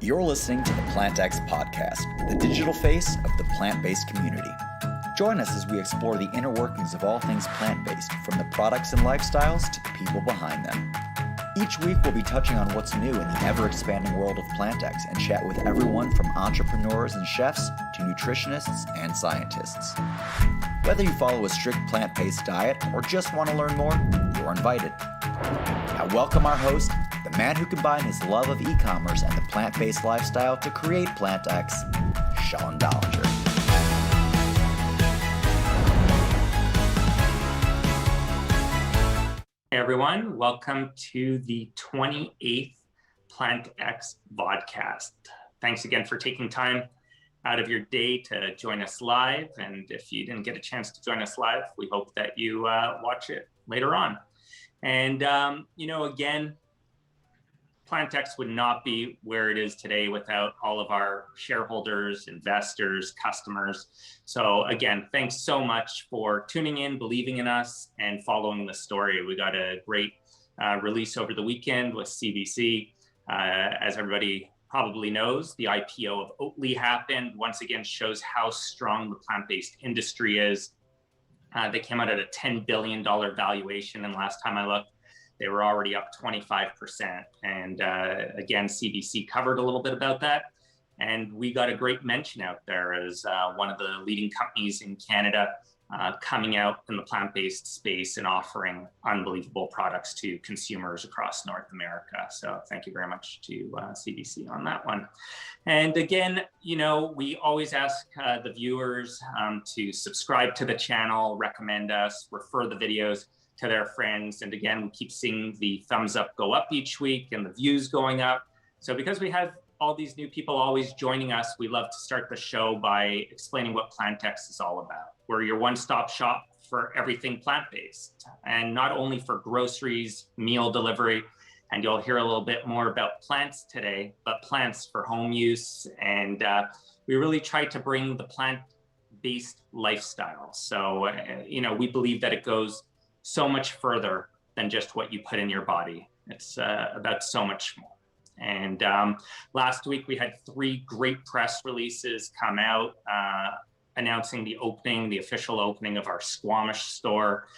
You're listening to the PlantX podcast, the digital face of the plant-based community. Join us as we explore the inner workings of all things plant-based, from the products and lifestyles to the people behind them. Each week we'll be touching on what's new in the ever-expanding world of PlantX and chat with everyone from entrepreneurs and chefs to nutritionists and scientists. Whether you follow a strict plant-based diet or just want to learn more, you're invited. Now welcome our host, the man who combined his love of e-commerce and the plant-based lifestyle to create PlantX, Sean Dollinger. Hey everyone, welcome to the 28th PlantX Vodcast. Thanks again for taking time out of your day to join us live. And if you didn't get a chance to join us live, we hope that you watch it later on. And, again, PlantX would not be where it is today without all of our shareholders, investors, customers. So again, thanks so much for tuning in, believing in us, and following the story. We got a great release over the weekend with CBC. As everybody probably knows, the IPO of Oatly happened. Once again, shows how strong the plant-based industry is. They came out at a $10 billion valuation, and last time I looked, they were already up 25%. And again, CBC covered a little bit about that. And we got a great mention out there as one of the leading companies in Canada coming out in the plant-based space and offering unbelievable products to consumers across North America. So thank you very much to CBC on that one. And again, we always ask the viewers to subscribe to the channel, recommend us, refer the videos to their friends. And again, we keep seeing the thumbs up go up each week and the views going up. So because we have all these new people always joining us, we love to start the show by explaining what PlantX is all about. We're your one-stop shop for everything plant-based, and not only for groceries, meal delivery, and you'll hear a little bit more about plants today, but plants for home use. And we really try to bring the plant-based lifestyle. So, we believe that it goes so much further than just what you put in your body. It's about so much more. And last week we had 3 great press releases come out announcing the official opening of our Squamish store.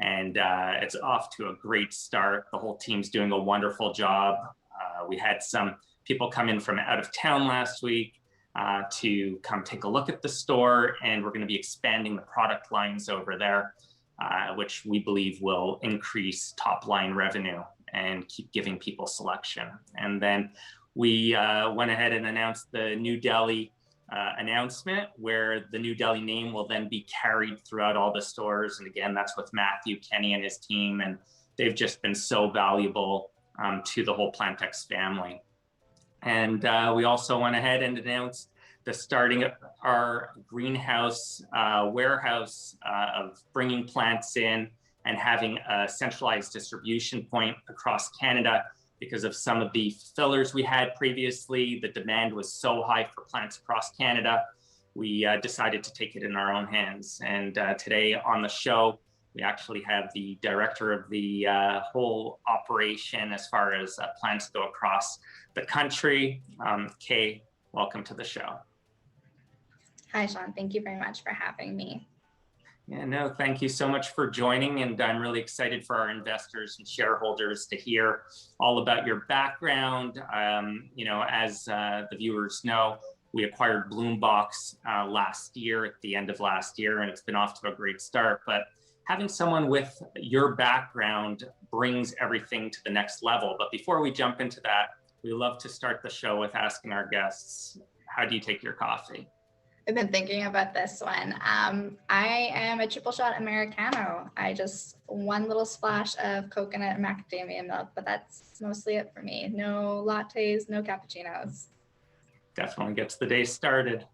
And it's off to a great start. The whole team's doing a wonderful job. We had some people come in from out of town last week to come take a look at the store. And we're going to be expanding the product lines over there, which we believe will increase top line revenue and keep giving people selection. And then we went ahead and announced the New Delhi announcement, where the New Delhi name will then be carried throughout all the stores. And again, that's with Matthew, Kenny, and his team. And they've just been so valuable to the whole PlantX family. And we also went ahead and announced the starting of our greenhouse warehouse of bringing plants in and having a centralized distribution point across Canada. Because of some of the fillers we had previously, the demand was so high for plants across Canada, we decided to take it in our own hands. And today on the show, we actually have the director of the whole operation as far as plants go across the country. Kay, welcome to the show. Hi, Sean. Thank you very much for having me. Yeah, no, thank you so much for joining. And I'm really excited for our investors and shareholders to hear all about your background. As the viewers know, we acquired Bloombox last year, at the end of last year, and it's been off to a great start. But having someone with your background brings everything to the next level. But before we jump into that, we love to start the show with asking our guests, how do you take your coffee? I've been thinking about this one. I am a triple shot Americano. I just one little splash of coconut and macadamia milk, but that's mostly it for me. No lattes, no cappuccinos. Definitely gets the day started.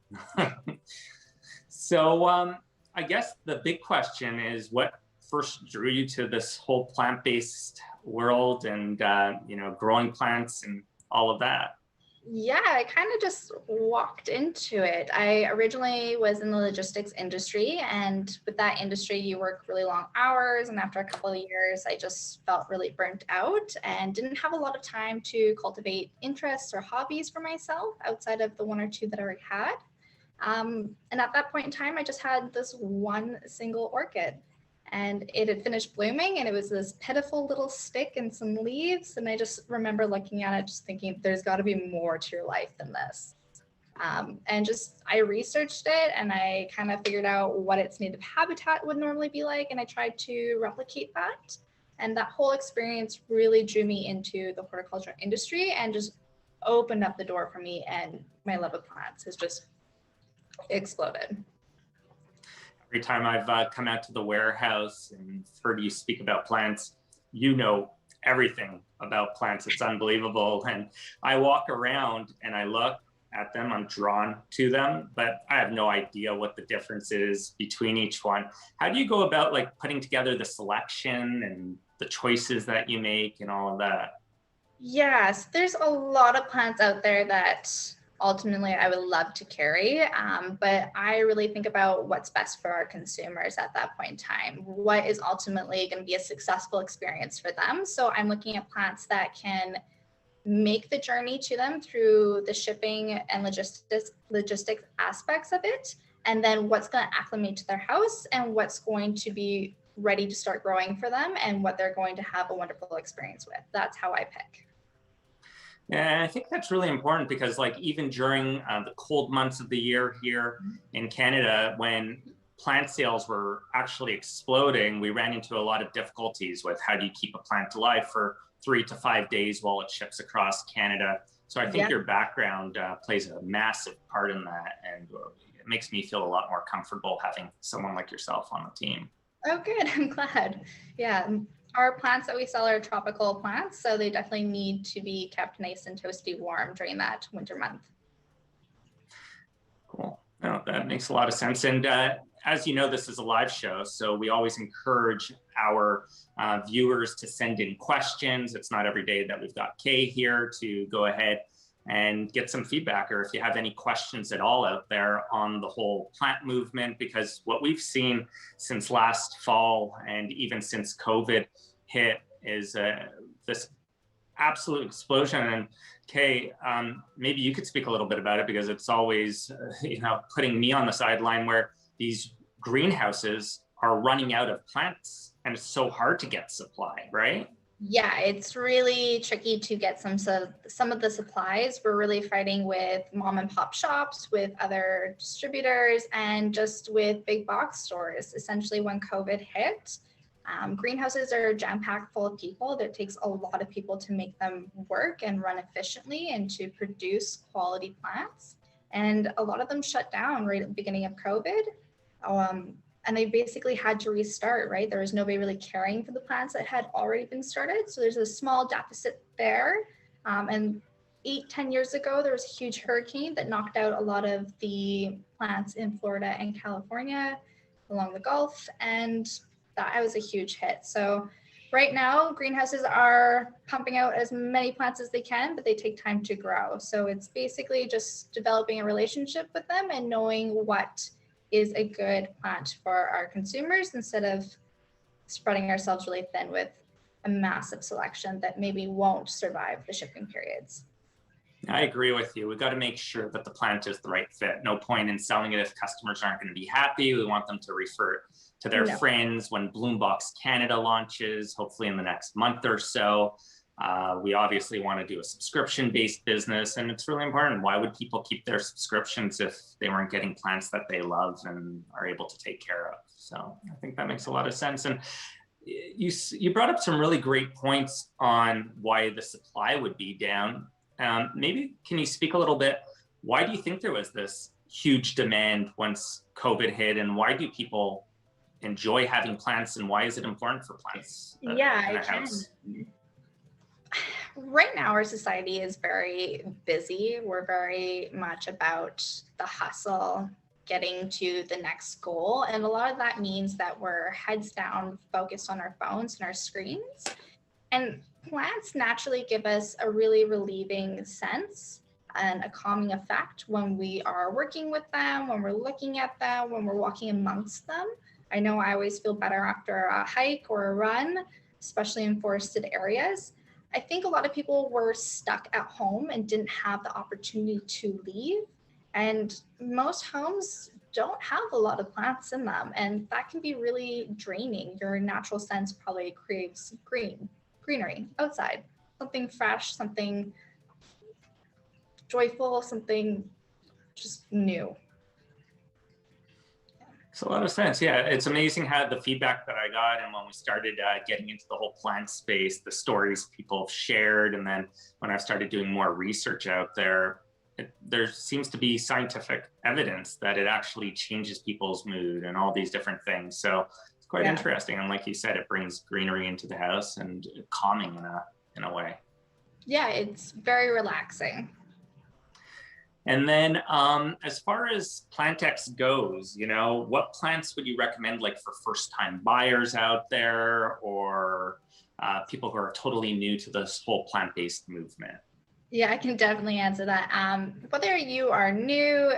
So I guess the big question is, what first drew you to this whole plant-based world and, growing plants and all of that? Yeah, I kind of just walked into it. I originally was in the logistics industry, and with that industry, you work really long hours. And after a couple of years, I just felt really burnt out and didn't have a lot of time to cultivate interests or hobbies for myself outside of the one or two that I already had. And at that point in time, I just had this one single orchid. And it had finished blooming, and it was this pitiful little stick and some leaves. And I just remember looking at it, just thinking, there's got to be more to your life than this. And just I researched it, and I kind of figured out what its native habitat would normally be like, and I tried to replicate that. And that whole experience really drew me into the horticulture industry and just opened up the door for me. And my love of plants has just exploded. Every time I've come out to the warehouse and heard you speak about plants, you know everything about plants. It's unbelievable. And I walk around and I look at them, I'm drawn to them, but I have no idea what the difference is between each one. How do you go about like putting together the selection and the choices that you make and all of that? Yes, there's a lot of plants out there that ultimately I would love to carry, but I really think about what's best for our consumers at that point in time. What is ultimately going to be a successful experience for them? So I'm looking at plants that can make the journey to them through the shipping and logistics aspects of it, and then what's going to acclimate to their house and what's going to be ready to start growing for them and what they're going to have a wonderful experience with. That's how I pick. And I think that's really important because like even during the cold months of the year here in Canada, when plant sales were actually exploding, we ran into a lot of difficulties with how do you keep a plant alive for 3 to 5 days while it ships across Canada. So I think your background plays a massive part in that, and it makes me feel a lot more comfortable having someone like yourself on the team. Oh, good. I'm glad. Yeah. Our plants that we sell are tropical plants, so they definitely need to be kept nice and toasty warm during that winter month. Cool. No, that makes a lot of sense. And as you know, this is a live show, so we always encourage our viewers to send in questions. It's not every day that we've got Kay here to go ahead and get some feedback, or if you have any questions at all out there on the whole plant movement, because what we've seen since last fall and even since COVID hit is this absolute explosion. And Kay, maybe you could speak a little bit about it, because it's always putting me on the sideline where these greenhouses are running out of plants and it's so hard to get supply, right? Yeah, it's really tricky to get some of the supplies. We're really fighting with mom and pop shops, with other distributors, and just with big box stores. Essentially, when COVID hit, greenhouses are jam-packed full of people. It takes a lot of people to make them work and run efficiently and to produce quality plants. And a lot of them shut down right at the beginning of COVID. And they basically had to restart, right? There was nobody really caring for the plants that had already been started. So there's a small deficit there. And 8-10 years ago, there was a huge hurricane that knocked out a lot of the plants in Florida and California along the Gulf. And that was a huge hit. So right now, greenhouses are pumping out as many plants as they can, but they take time to grow. So it's basically just developing a relationship with them and knowing what is a good plant for our consumers, instead of spreading ourselves really thin with a massive selection that maybe won't survive the shipping periods. I agree with you. We've got to make sure that the plant is the right fit. No point in selling it if customers aren't going to be happy. We want them to refer it to their friends when Bloombox Canada launches, hopefully in the next month or so. We obviously want to do a subscription-based business, and it's really important. Why would people keep their subscriptions if they weren't getting plants that they love and are able to take care of? So I think that makes a lot of sense. And you brought up some really great points on why the supply would be down. Maybe can you speak a little bit? Why do you think there was this huge demand once COVID hit, and why do people enjoy having plants, and why is it important for plants in a house? Right now, our society is very busy. We're very much about the hustle, getting to the next goal. And a lot of that means that we're heads down, focused on our phones and our screens. And plants naturally give us a really relieving sense and a calming effect when we are working with them, when we're looking at them, when we're walking amongst them. I know I always feel better after a hike or a run, especially in forested areas. I think a lot of people were stuck at home and didn't have the opportunity to leave. And most homes don't have a lot of plants in them, and that can be really draining. Your natural sense probably craves greenery outside, something fresh, something joyful, something just new. It's a lot of sense. Yeah, it's amazing how the feedback that I got, and when we started getting into the whole plant space, the stories people have shared, and then when I've started doing more research out there, there seems to be scientific evidence that it actually changes people's mood and all these different things. So it's quite interesting. And like you said, it brings greenery into the house and calming in a way. Yeah, it's very relaxing. And then as far as PlantX goes, what plants would you recommend, like for first-time buyers out there, or people who are totally new to this whole plant-based movement? Yeah, I can definitely answer that. Whether you are new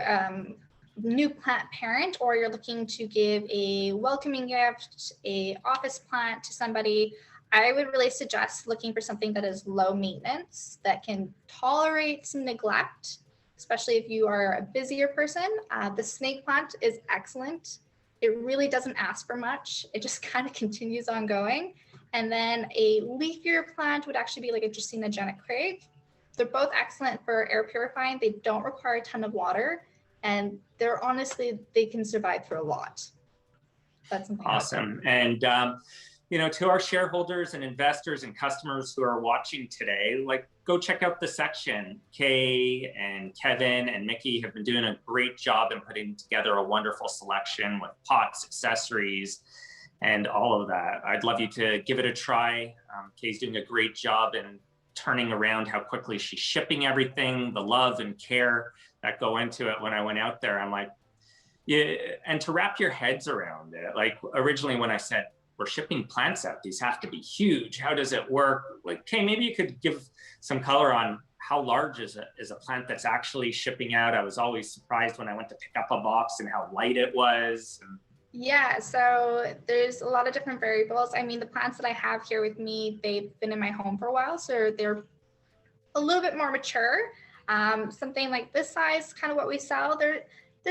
plant parent, or you're looking to give a welcoming gift, a office plant to somebody, I would really suggest looking for something that is low maintenance, that can tolerate some neglect, especially if you are a busier person. The snake plant is excellent. It really doesn't ask for much. It just kind of continues on going. And then a leafier plant would actually be like a Dracaena Janet Craig. They're both excellent for air purifying. They don't require a ton of water, and they can survive through a lot. That's awesome. And to our shareholders and investors and customers who are watching today, go check out the section. Kay and Kevin and Mickey have been doing a great job in putting together a wonderful selection with pots, accessories, and all of that. I'd love you to give it a try. Kay's doing a great job in turning around how quickly she's shipping everything, the love and care that go into it. When I went out there, I'm like, yeah, and to wrap your heads around it. Like originally when I said, we're shipping plants out, these have to be huge. How does it work? Like, Kay, maybe you could give some color on how large is a plant that's actually shipping out. I was always surprised when I went to pick up a box and how light it was. Yeah, so there's a lot of different variables. I mean, the plants that I have here with me, they've been in my home for a while, so they're a little bit more mature. Something like this size, kind of what we sell, they're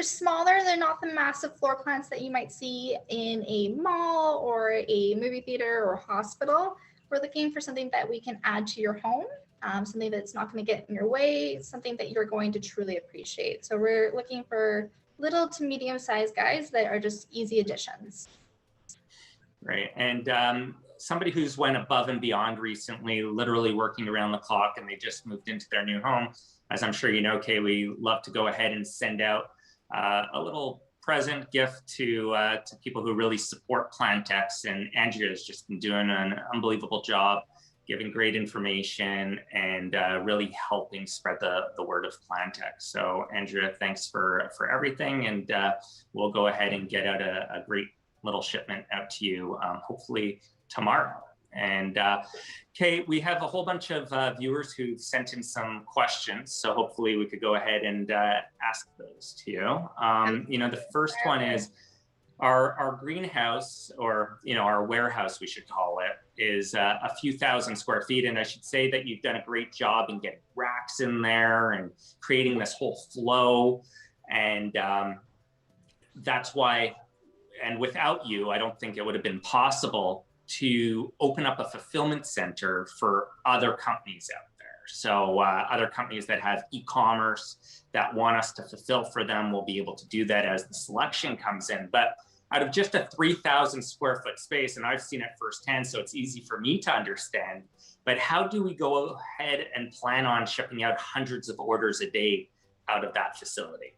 smaller. They're not the massive floor plants that you might see in a mall or a movie theater or hospital. We're looking for something that we can add to your home, something that's not going to get in your way, something that you're going to truly appreciate. So we're looking for little to medium-sized guys that are just easy additions. Right, and somebody who's went above and beyond recently, literally working around the clock, and they just moved into their new home. As I'm sure you know, Kay, we love to go ahead and send out a little present gift to people who really support PlantX, and Andrea has just been doing an unbelievable job giving great information and really helping spread the word of PlantX. So Andrea, thanks for everything, and we'll go ahead and get out a great little shipment out to you hopefully tomorrow. And Kay, we have a whole bunch of viewers who sent in some questions, so hopefully we could go ahead and ask those to you. The first one is, our greenhouse, or our warehouse, we should call it, is a few thousand square feet, and I should say that you've done a great job in getting racks in there and creating this whole flow, and that's why, and without you, I don't think it would have been possible to open up a fulfillment center for other companies out there. So other companies that have e-commerce that want us to fulfill for them will be able to do that as the selection comes in. But out of just a 3,000 square foot space, and I've seen it firsthand, so it's easy for me to understand, but how do we go ahead and plan on shipping out hundreds of orders a day out of that facility?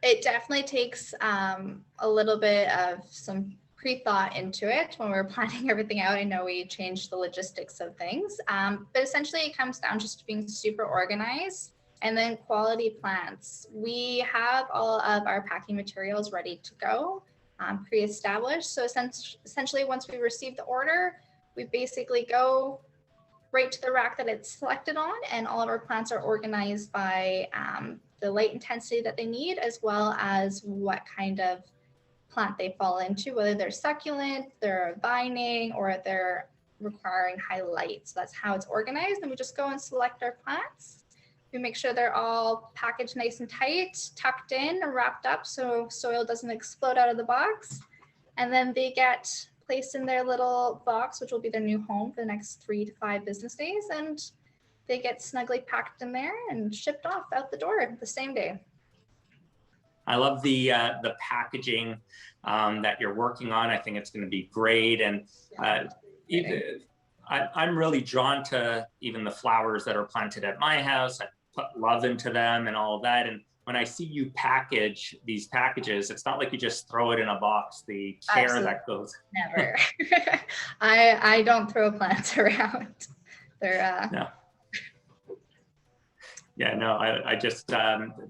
It definitely takes a little bit of some pre-thought into it when we're planning everything out. I know we changed the logistics of things, but essentially it comes down just to being super organized, and then quality plants. We have all of our packing materials ready to go, pre-established. So essentially once we receive the order, we basically go right to the rack that it's selected on, and all of our plants are organized by the light intensity that they need, as well as what kind of plant they fall into, whether they're succulent, they're vining, or they're requiring high light. So that's how it's organized. And we just go and select our plants. We make sure they're all packaged nice and tight, tucked in, and wrapped up so soil doesn't explode out of the box. And then they get placed in their little box, which will be their new home for the next 3 to 5 business days. And they get snugly packed in there and shipped off out the door the same day. I love the packaging that you're working on. I think it's going to be great. And I'm really drawn to even the flowers that are planted at my house. I put love into them and all of that. And when I see you package these packages, it's not like you just throw it in a box. The care Absolutely. that goes. Never. I don't throw plants around. They're no. Yeah, no, I just,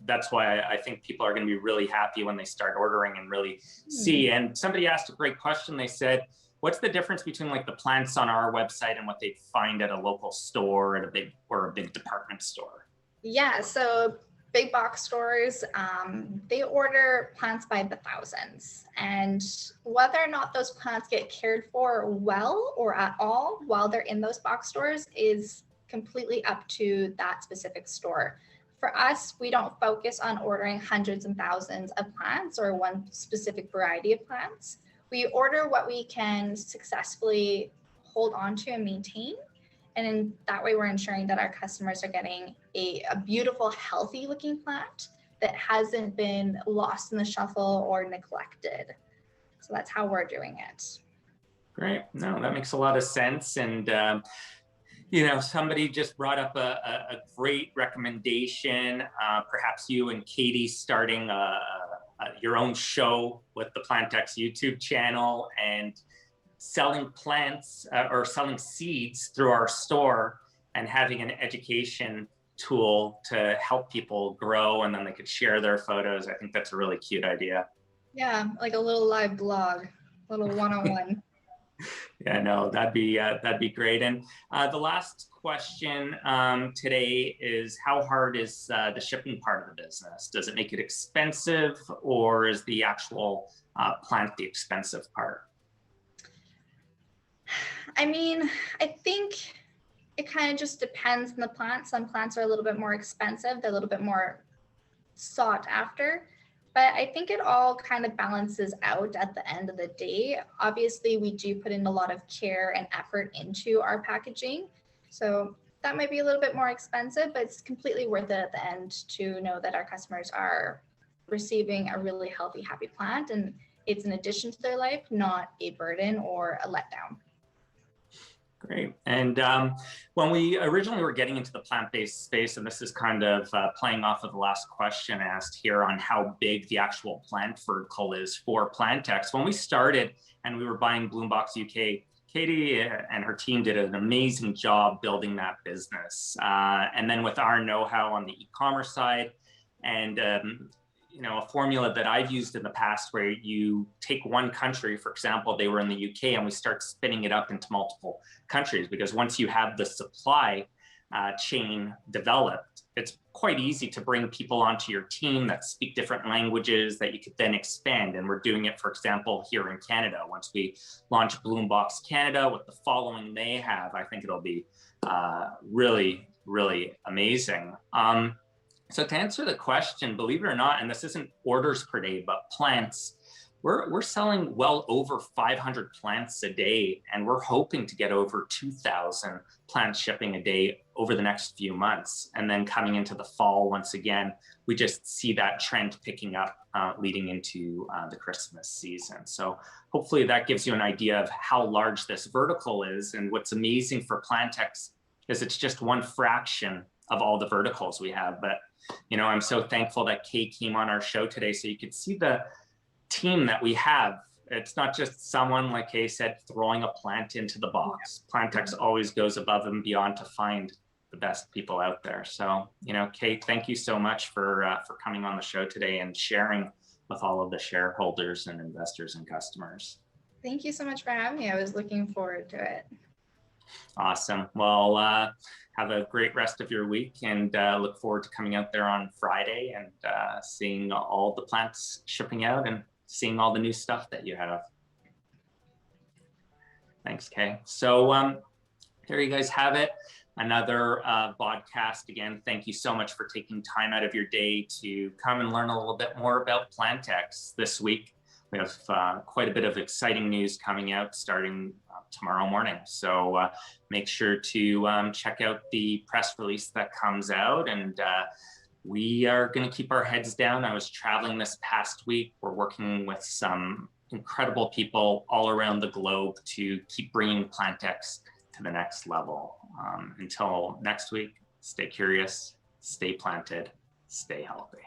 that's why I think people are going to be really happy when they start ordering and really see. And somebody asked a great question. They said, what's the difference between like the plants on our website and what they find at a local store, at a big department store? Yeah, so big box stores, they order plants by the thousands. And whether or not those plants get cared for well or at all while they're in those box stores is completely up to that specific store. For us, we don't focus on ordering hundreds and thousands of plants or one specific variety of plants. We order what we can successfully hold on to and maintain. And in that way, we're ensuring that our customers are getting a beautiful, healthy looking plant that hasn't been lost in the shuffle or neglected. So that's how we're doing it. Great. No, that makes a lot of sense. And somebody just brought up a great recommendation. Perhaps you and Katie starting your own show with the PlantX YouTube channel and selling plants or selling seeds through our store and having an education tool to help people grow, and then they could share their photos. I think that's a really cute idea. Yeah, like a little live blog, a little one-on-one. Yeah, no, that'd be great. And the last question today is, how hard is the shipping part of the business? Does it make it expensive, or is the actual plant the expensive part? I mean, I think it kind of just depends on the plant. Some plants are a little bit more expensive. They're a little bit more sought after. But I think it all kind of balances out at the end of the day. Obviously, we do put in a lot of care and effort into our packaging. So that might be a little bit more expensive, but it's completely worth it at the end to know that our customers are receiving a really healthy, happy plant. And it's an addition to their life, not a burden or a letdown. Great. And when we originally were getting into the plant-based space, and this is kind of playing off of the last question asked here on how big the actual plant vertical is for PlantX, when we started and we were buying Bloombox UK, Katie and her team did an amazing job building that business. And then with our know-how on the e-commerce side and a formula that I've used in the past where you take one country, for example, they were in the UK, and we start spinning it up into multiple countries, because once you have the supply chain developed, it's quite easy to bring people onto your team that speak different languages that you could then expand. And we're doing it, for example, here in Canada. Once we launch Bloombox Canada with the following they have, I think it'll be really, really amazing. So to answer the question, believe it or not, and this isn't orders per day, but plants, we're selling well over 500 plants a day, and we're hoping to get over 2,000 plants shipping a day over the next few months. And then coming into the fall, once again, we just see that trend picking up leading into the Christmas season. So hopefully that gives you an idea of how large this vertical is. And what's amazing for PlantX is it's just one fraction of all the verticals we have. But I'm so thankful that Kay came on our show today so you could see the team that we have. It's not just someone, like Kay said, throwing a plant into the box. PlantX always goes above and beyond to find the best people out there. So, Kay, thank you so much for coming on the show today and sharing with all of the shareholders and investors and customers. Thank you so much for having me. I was looking forward to it. Awesome. Well, have a great rest of your week, and look forward to coming out there on Friday and seeing all the plants shipping out and seeing all the new stuff that you have. Thanks, Kay. So there you guys have it. Another Vodcast. Again, thank you so much for taking time out of your day to come and learn a little bit more about PlantX this week. We have quite a bit of exciting news coming out starting tomorrow morning. So make sure to check out the press release that comes out, and we are going to keep our heads down. I was traveling this past week. We're working with some incredible people all around the globe to keep bringing PlantX to the next level. Until next week, stay curious, stay planted, stay healthy.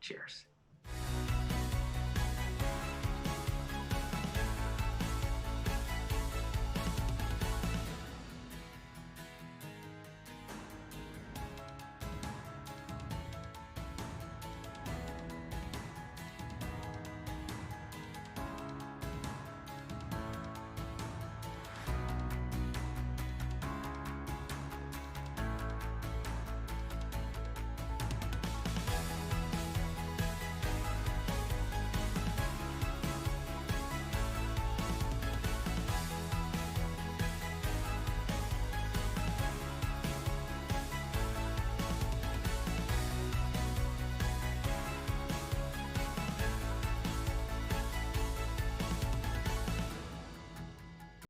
Cheers.